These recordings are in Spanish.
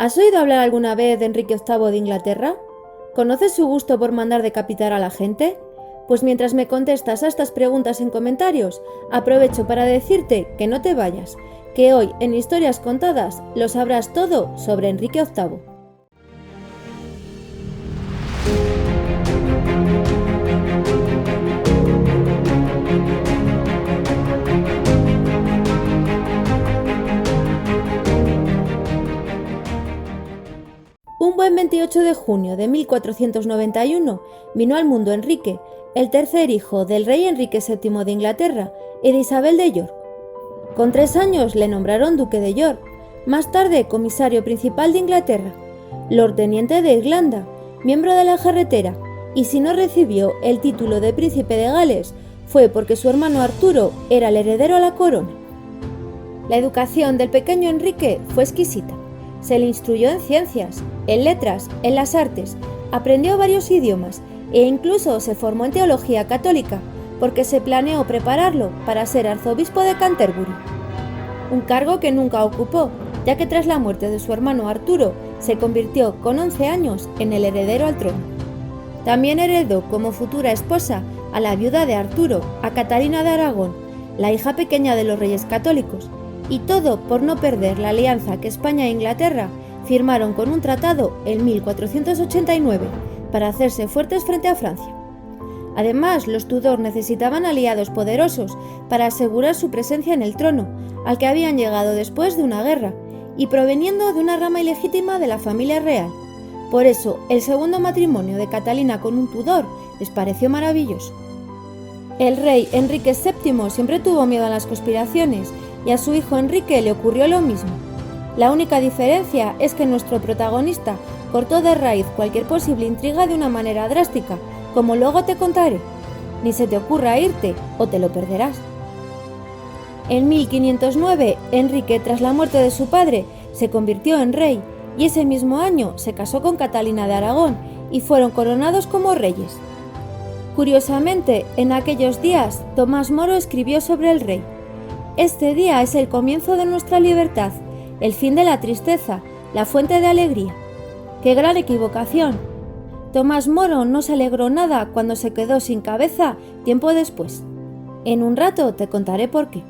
¿Has oído hablar alguna vez de Enrique VIII de Inglaterra? ¿Conoces su gusto por mandar decapitar a la gente? Pues mientras me contestas a estas preguntas en comentarios, aprovecho para decirte que no te vayas, que hoy en Historias Contadas lo sabrás todo sobre Enrique VIII. Un buen 28 de junio de 1491 vino al mundo Enrique, el tercer hijo del rey Enrique VII de Inglaterra y de Isabel de York. Con 3 años le nombraron duque de York, más tarde comisario principal de Inglaterra, lordteniente de Irlanda, miembro de la jarretera, y si no recibió el título de príncipe de Gales fue porque su hermano Arturo era el heredero a la corona. La educación del pequeño Enrique fue exquisita. Se le instruyó en ciencias, en letras, en las artes, aprendió varios idiomas e incluso se formó en teología católica porque se planeó prepararlo para ser arzobispo de Canterbury. Un cargo que nunca ocupó, ya que tras la muerte de su hermano Arturo se convirtió con 11 años en el heredero al trono. También heredó como futura esposa a la viuda de Arturo, a Catalina de Aragón, la hija pequeña de los reyes católicos, y todo por no perder la alianza que España e Inglaterra firmaron con un tratado en 1489 para hacerse fuertes frente a Francia. Además, los Tudor necesitaban aliados poderosos para asegurar su presencia en el trono, al que habían llegado después de una guerra, y proveniendo de una rama ilegítima de la familia real. Por eso, el segundo matrimonio de Catalina con un Tudor les pareció maravilloso. El rey Enrique VII siempre tuvo miedo a las conspiraciones, y a su hijo Enrique le ocurrió lo mismo. La única diferencia es que nuestro protagonista cortó de raíz cualquier posible intriga de una manera drástica, como luego te contaré. Ni se te ocurra irte o te lo perderás. En 1509, Enrique, tras la muerte de su padre, se convirtió en rey y ese mismo año se casó con Catalina de Aragón y fueron coronados como reyes. Curiosamente, en aquellos días, Tomás Moro escribió sobre el rey: este día es el comienzo de nuestra libertad, el fin de la tristeza, la fuente de alegría. ¡Qué gran equivocación! Tomás Moro no se alegró nada cuando se quedó sin cabeza tiempo después. En un rato te contaré por qué.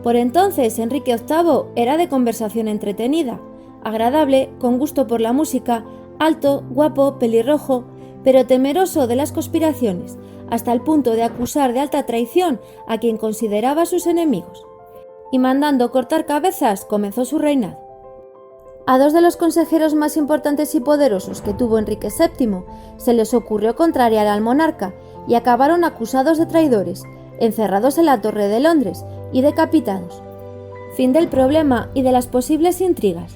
Por entonces Enrique VIII era de conversación entretenida, agradable, con gusto por la música, alto, guapo, pelirrojo, pero temeroso de las conspiraciones, hasta el punto de acusar de alta traición a quien consideraba sus enemigos. Y mandando cortar cabezas, comenzó su reinado. A 2 de los consejeros más importantes y poderosos que tuvo Enrique VII se les ocurrió contrariar al monarca y acabaron acusados de traidores, encerrados en la Torre de Londres y decapitados. Fin del problema y de las posibles intrigas.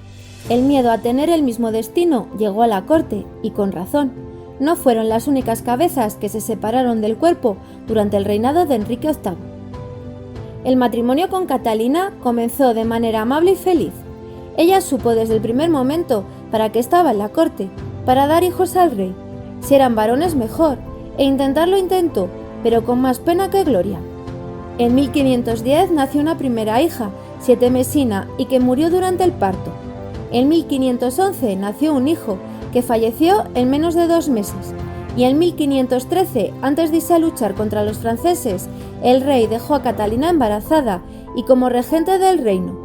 El miedo a tener el mismo destino llegó a la corte, y con razón. No fueron las únicas cabezas que se separaron del cuerpo durante el reinado de Enrique VIII. El matrimonio con Catalina comenzó de manera amable y feliz. Ella supo desde el primer momento para qué estaba en la corte, para dar hijos al rey. Si eran varones mejor, e intentarlo intentó, pero con más pena que gloria. En 1510 nació una primera hija, Sietemesina, y que murió durante el parto. En 1511 nació un hijo, que falleció en menos de 2 meses, y en 1513, antes de irse a luchar contra los franceses, el rey dejó a Catalina embarazada y como regente del reino,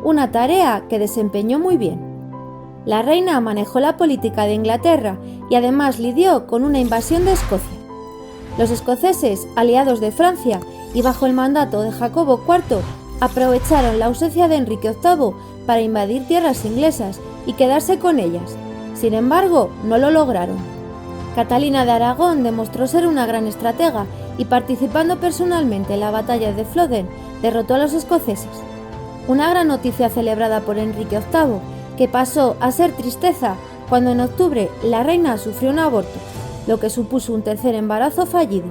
una tarea que desempeñó muy bien. La reina manejó la política de Inglaterra y además lidió con una invasión de Escocia. Los escoceses, aliados de Francia y bajo el mandato de Jacobo IV, aprovecharon la ausencia de Enrique VIII para invadir tierras inglesas y quedarse con ellas. Sin embargo, no lo lograron. Catalina de Aragón demostró ser una gran estratega y participando personalmente en la batalla de Flodden, derrotó a los escoceses. Una gran noticia celebrada por Enrique VIII, que pasó a ser tristeza cuando en octubre la reina sufrió un aborto, lo que supuso un tercer embarazo fallido.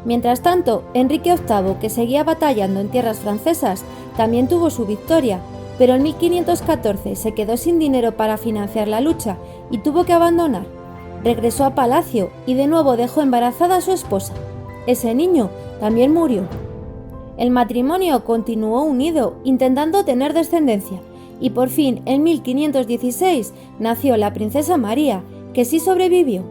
Mientras tanto, Enrique VIII, que seguía batallando en tierras francesas, también tuvo su victoria, pero en 1514 se quedó sin dinero para financiar la lucha y tuvo que abandonar. Regresó a palacio y de nuevo dejó embarazada a su esposa. Ese niño también murió. El matrimonio continuó unido, intentando tener descendencia, y por fin en 1516 nació la princesa María, que sí sobrevivió.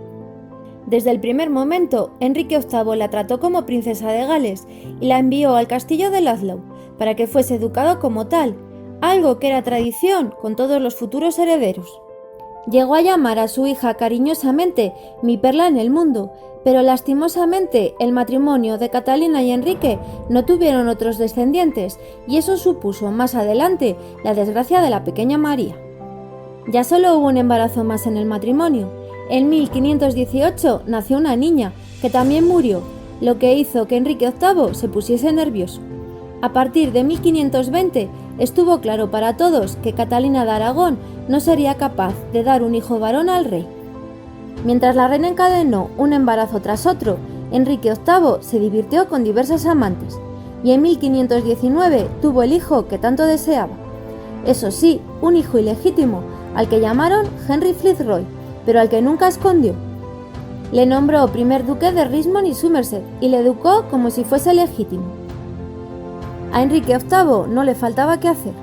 Desde el primer momento, Enrique VIII la trató como princesa de Gales y la envió al castillo de Ludlow para que fuese educada como tal, algo que era tradición con todos los futuros herederos. Llegó a llamar a su hija cariñosamente mi perla en el mundo, pero lastimosamente el matrimonio de Catalina y Enrique no tuvieron otros descendientes y eso supuso más adelante la desgracia de la pequeña María. Ya solo hubo un embarazo más en el matrimonio. En 1518 nació una niña, que también murió, lo que hizo que Enrique VIII se pusiese nervioso. A partir de 1520 estuvo claro para todos que Catalina de Aragón no sería capaz de dar un hijo varón al rey. Mientras la reina encadenó un embarazo tras otro, Enrique VIII se divirtió con diversas amantes y en 1519 tuvo el hijo que tanto deseaba. Eso sí, un hijo ilegítimo, al que llamaron Henry Fitzroy, pero al que nunca escondió. Le nombró primer duque de Richmond y Somerset y le educó como si fuese legítimo. A Enrique VIII no le faltaba qué hacer.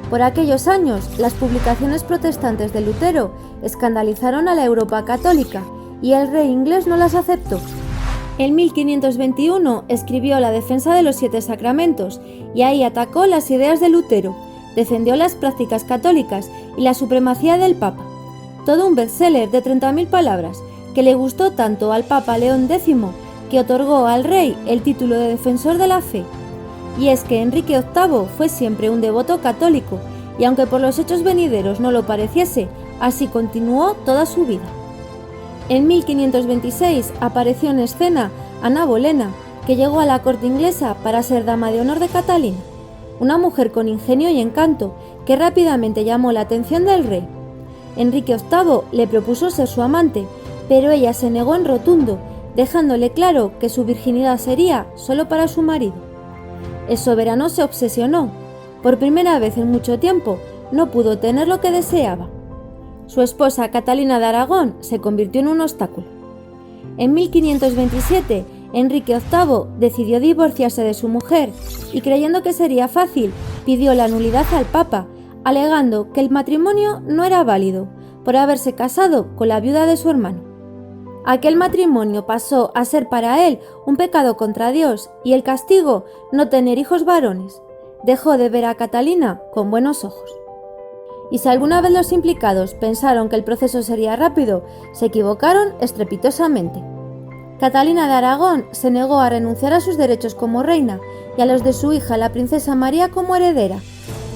Por aquellos años, las publicaciones protestantes de Lutero escandalizaron a la Europa católica y el rey inglés no las aceptó. En 1521 escribió La defensa de los 7 sacramentos y ahí atacó las ideas de Lutero, defendió las prácticas católicas y la supremacía del Papa. Todo un bestseller de 30.000 palabras que le gustó tanto al Papa León X que otorgó al rey el título de defensor de la fe. Y es que Enrique VIII fue siempre un devoto católico y aunque por los hechos venideros no lo pareciese, así continuó toda su vida. En 1526 apareció en escena Ana Bolena, que llegó a la corte inglesa para ser dama de honor de Catalina, una mujer con ingenio y encanto que rápidamente llamó la atención del rey. Enrique VIII le propuso ser su amante, pero ella se negó en rotundo, dejándole claro que su virginidad sería solo para su marido. El soberano se obsesionó. Por primera vez en mucho tiempo, no pudo tener lo que deseaba. Su esposa Catalina de Aragón se convirtió en un obstáculo. En 1527, Enrique VIII decidió divorciarse de su mujer y creyendo que sería fácil, pidió la nulidad al Papa, alegando que el matrimonio no era válido por haberse casado con la viuda de su hermano. Aquel matrimonio pasó a ser para él un pecado contra Dios y el castigo no tener hijos varones. Dejó de ver a Catalina con buenos ojos. Y si alguna vez los implicados pensaron que el proceso sería rápido, se equivocaron estrepitosamente. Catalina de Aragón se negó a renunciar a sus derechos como reina y a los de su hija la princesa María como heredera,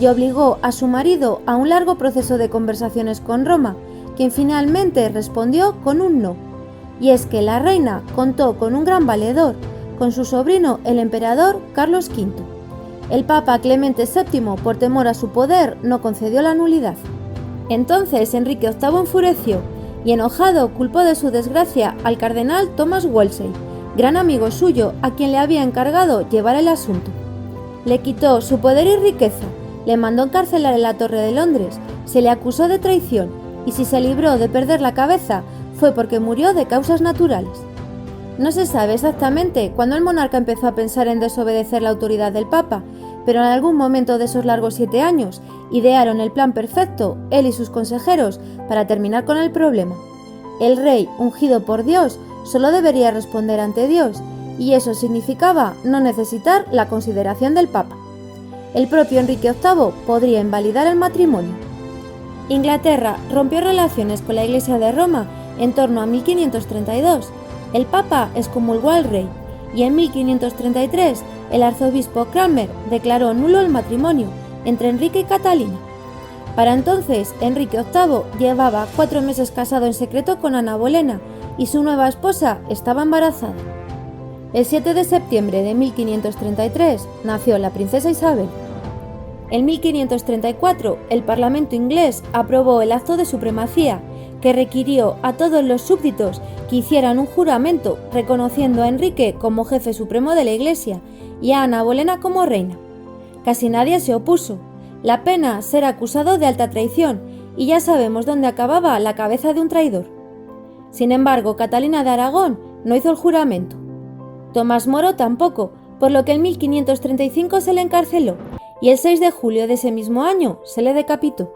y obligó a su marido a un largo proceso de conversaciones con Roma, quien finalmente respondió con un no. Y es que la reina contó con un gran valedor, con su sobrino el emperador Carlos V. El Papa Clemente VII, por temor a su poder, no concedió la nulidad. Entonces Enrique VIII enfureció y enojado culpó de su desgracia al cardenal Thomas Wolsey, gran amigo suyo a quien le había encargado llevar el asunto. Le quitó su poder y riqueza, le mandó encarcelar en la Torre de Londres, se le acusó de traición y si se libró de perder la cabeza fue porque murió de causas naturales. No se sabe exactamente cuándo el monarca empezó a pensar en desobedecer la autoridad del Papa, pero en algún momento de esos largos 7 años idearon el plan perfecto, él y sus consejeros, para terminar con el problema. El rey, ungido por Dios, solo debería responder ante Dios, y eso significaba no necesitar la consideración del Papa. El propio Enrique VIII podría invalidar el matrimonio. Inglaterra rompió relaciones con la Iglesia de Roma en torno a 1532. El Papa excomulgó al rey y en 1533 el arzobispo Cranmer declaró nulo el matrimonio entre Enrique y Catalina. Para entonces, Enrique VIII llevaba 4 meses casado en secreto con Ana Bolena y su nueva esposa estaba embarazada. El 7 de septiembre de 1533 nació la princesa Isabel. En 1534, el Parlamento inglés aprobó el Acto de Supremacía, que requirió a todos los súbditos que hicieran un juramento reconociendo a Enrique como jefe supremo de la Iglesia y a Ana Bolena como reina. Casi nadie se opuso. La pena ser acusado de alta traición y ya sabemos dónde acababa la cabeza de un traidor. Sin embargo, Catalina de Aragón no hizo el juramento. Tomás Moro tampoco, por lo que en 1535 se le encarceló y el 6 de julio de ese mismo año se le decapitó.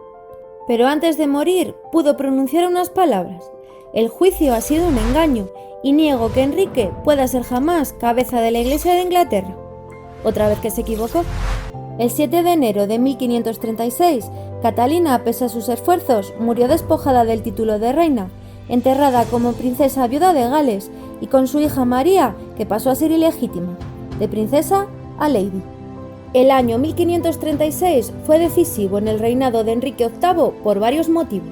Pero antes de morir pudo pronunciar unas palabras: el juicio ha sido un engaño y niego que Enrique pueda ser jamás cabeza de la Iglesia de Inglaterra. Otra vez que se equivocó. El 7 de enero de 1536, Catalina, pese a sus esfuerzos, murió despojada del título de reina, enterrada como princesa viuda de Gales y con su hija María, que pasó a ser ilegítima, de princesa a lady. El año 1536 fue decisivo en el reinado de Enrique VIII por varios motivos.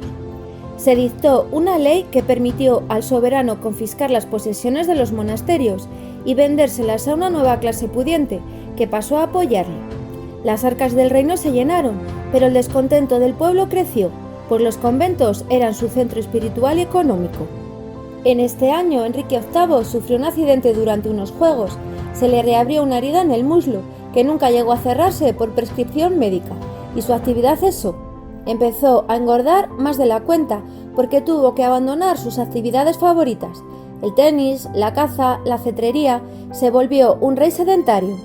Se dictó una ley que permitió al soberano confiscar las posesiones de los monasterios y vendérselas a una nueva clase pudiente, que pasó a apoyarle. Las arcas del reino se llenaron, pero el descontento del pueblo creció, pues los conventos eran su centro espiritual y económico. En este año, Enrique VIII sufrió un accidente durante unos juegos. Se le reabrió una herida en el muslo, que nunca llegó a cerrarse por prescripción médica, y su actividad cesó. Empezó a engordar más de la cuenta, porque tuvo que abandonar sus actividades favoritas. El tenis, la caza, la cetrería. Se volvió un rey sedentario.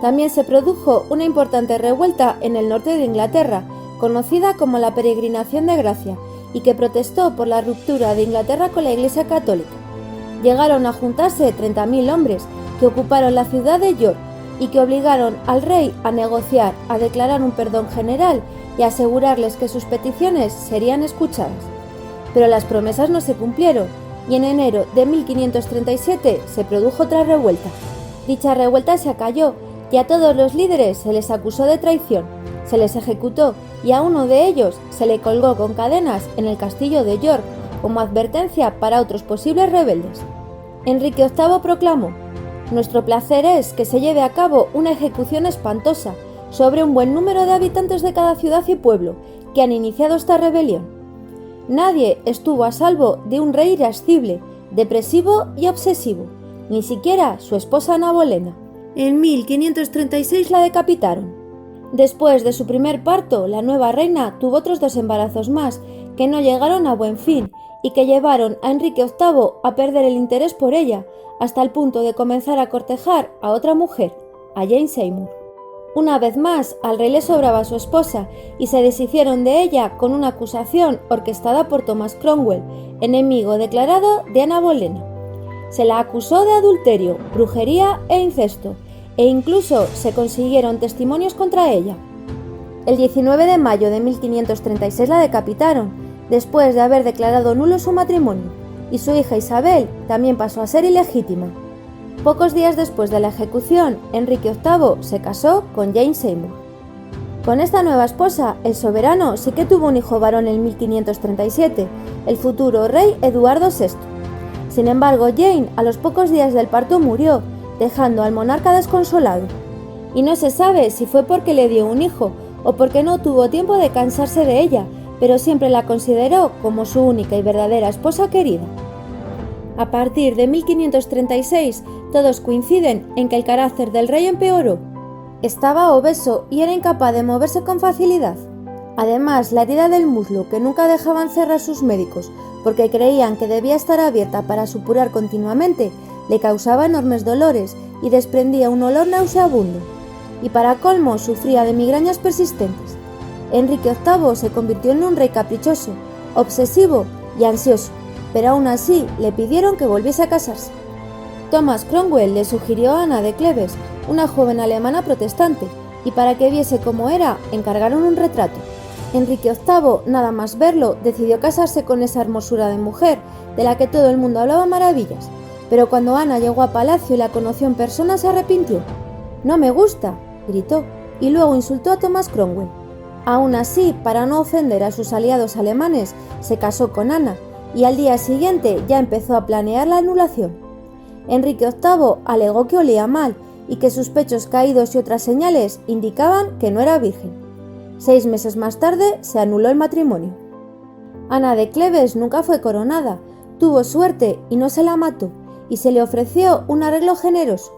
También se produjo una importante revuelta en el norte de Inglaterra, conocida como la Peregrinación de Gracia, y que protestó por la ruptura de Inglaterra con la Iglesia Católica. Llegaron a juntarse 30.000 hombres que ocuparon la ciudad de York y que obligaron al rey a negociar, a declarar un perdón general y a asegurarles que sus peticiones serían escuchadas. Pero las promesas no se cumplieron y en enero de 1537 se produjo otra revuelta. Dicha revuelta se acalló y a todos los líderes se les acusó de traición, se les ejecutó y a uno de ellos se le colgó con cadenas en el castillo de York como advertencia para otros posibles rebeldes. Enrique VIII proclamó: «Nuestro placer es que se lleve a cabo una ejecución espantosa sobre un buen número de habitantes de cada ciudad y pueblo que han iniciado esta rebelión. Nadie estuvo a salvo de un rey irascible, depresivo y obsesivo, ni siquiera su esposa Ana Bolena». En 1536 la decapitaron. Después de su primer parto, la nueva reina tuvo otros 2 embarazos más, que no llegaron a buen fin y que llevaron a Enrique VIII a perder el interés por ella, hasta el punto de comenzar a cortejar a otra mujer, a Jane Seymour. Una vez más, al rey le sobraba su esposa y se deshicieron de ella con una acusación orquestada por Thomas Cromwell, enemigo declarado de Ana Bolena. Se la acusó de adulterio, brujería e incesto, e incluso se consiguieron testimonios contra ella. El 19 de mayo de 1536 la decapitaron, después de haber declarado nulo su matrimonio, y su hija Isabel también pasó a ser ilegítima. Pocos días después de la ejecución, Enrique VIII se casó con Jane Seymour. Con esta nueva esposa, el soberano sí que tuvo un hijo varón en 1537, el futuro rey Eduardo VI. Sin embargo, Jane a los pocos días del parto murió, dejando al monarca desconsolado. Y no se sabe si fue porque le dio un hijo o porque no tuvo tiempo de cansarse de ella, pero siempre la consideró como su única y verdadera esposa querida. A partir de 1536, todos coinciden en que el carácter del rey empeoró. Estaba obeso y era incapaz de moverse con facilidad. Además, la herida del muslo, que nunca dejaban cerrar sus médicos porque creían que debía estar abierta para supurar continuamente, le causaba enormes dolores y desprendía un olor nauseabundo. Y para colmo, sufría de migrañas persistentes. Enrique VIII se convirtió en un rey caprichoso, obsesivo y ansioso, pero aún así le pidieron que volviese a casarse. Thomas Cromwell le sugirió a Ana de Cleves, una joven alemana protestante, y para que viese cómo era, encargaron un retrato. Enrique VIII, nada más verlo, decidió casarse con esa hermosura de mujer, de la que todo el mundo hablaba maravillas. Pero cuando Ana llegó a palacio y la conoció en persona, se arrepintió. «No me gusta», gritó, y luego insultó a Thomas Cromwell. Aún así, para no ofender a sus aliados alemanes, se casó con Ana, y al día siguiente ya empezó a planear la anulación. Enrique VIII alegó que olía mal y que sus pechos caídos y otras señales indicaban que no era virgen. 6 meses más tarde se anuló el matrimonio. Ana de Cleves nunca fue coronada, tuvo suerte y no se la mató, y se le ofreció un arreglo generoso.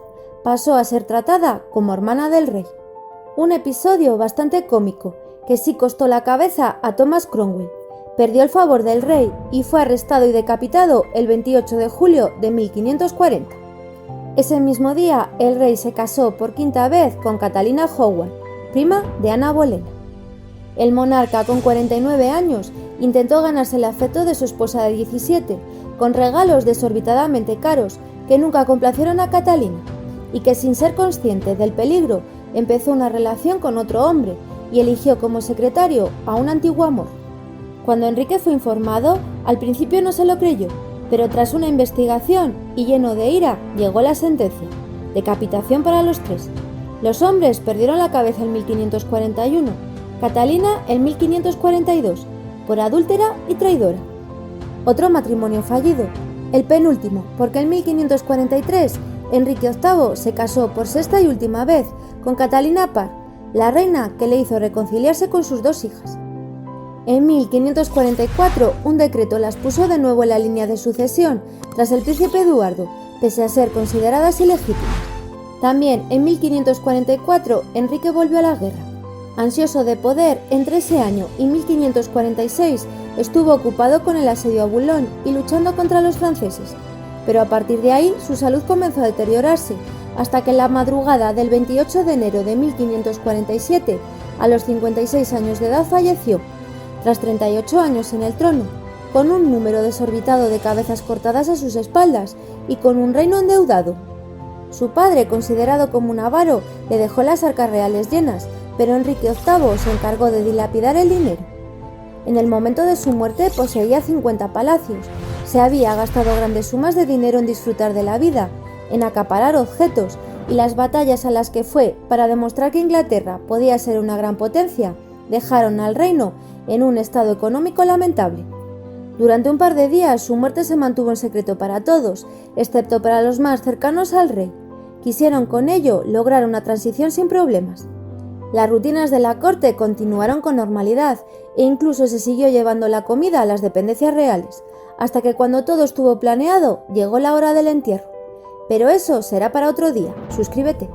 Pasó a ser tratada como hermana del rey. Un episodio bastante cómico, que sí costó la cabeza a Thomas Cromwell. Perdió el favor del rey y fue arrestado y decapitado el 28 de julio de 1540. Ese mismo día, el rey se casó por 5ª vez con Catalina Howard, prima de Ana Bolena. El monarca, con 49 años, intentó ganarse el afecto de su esposa de 17, con regalos desorbitadamente caros que nunca complacieron a Catalina, y que sin ser consciente del peligro empezó una relación con otro hombre y eligió como secretario a un antiguo amor. Cuando Enrique fue informado, al principio no se lo creyó, pero tras una investigación y lleno de ira llegó la sentencia: decapitación para los tres. Los hombres perdieron la cabeza en 1541, Catalina en 1542, por adúltera y traidora. Otro matrimonio fallido, el penúltimo, porque en 1543 Enrique VIII se casó por sexta y última vez con Catalina Parr, la reina que le hizo reconciliarse con sus dos hijas. En 1544 un decreto las puso de nuevo en la línea de sucesión tras el príncipe Eduardo, pese a ser consideradas ilegítimas. También en 1544 Enrique volvió a la guerra. Ansioso de poder, entre ese año y 1546 estuvo ocupado con el asedio a Boulogne y luchando contra los franceses, pero a partir de ahí su salud comenzó a deteriorarse, hasta que en la madrugada del 28 de enero de 1547, a los 56 años de edad, falleció, tras 38 años en el trono, con un número desorbitado de cabezas cortadas a sus espaldas y con un reino endeudado. Su padre, considerado como un avaro, le dejó las arcas reales llenas, pero Enrique VIII se encargó de dilapidar el dinero. En el momento de su muerte poseía 50 palacios, se había gastado grandes sumas de dinero en disfrutar de la vida, en acaparar objetos, y las batallas a las que fue para demostrar que Inglaterra podía ser una gran potencia dejaron al reino en un estado económico lamentable. Durante un par de días su muerte se mantuvo en secreto para todos, excepto para los más cercanos al rey. Quisieron con ello lograr una transición sin problemas. Las rutinas de la corte continuaron con normalidad e incluso se siguió llevando la comida a las dependencias reales, hasta que cuando todo estuvo planeado llegó la hora del entierro. Pero eso será para otro día. Suscríbete.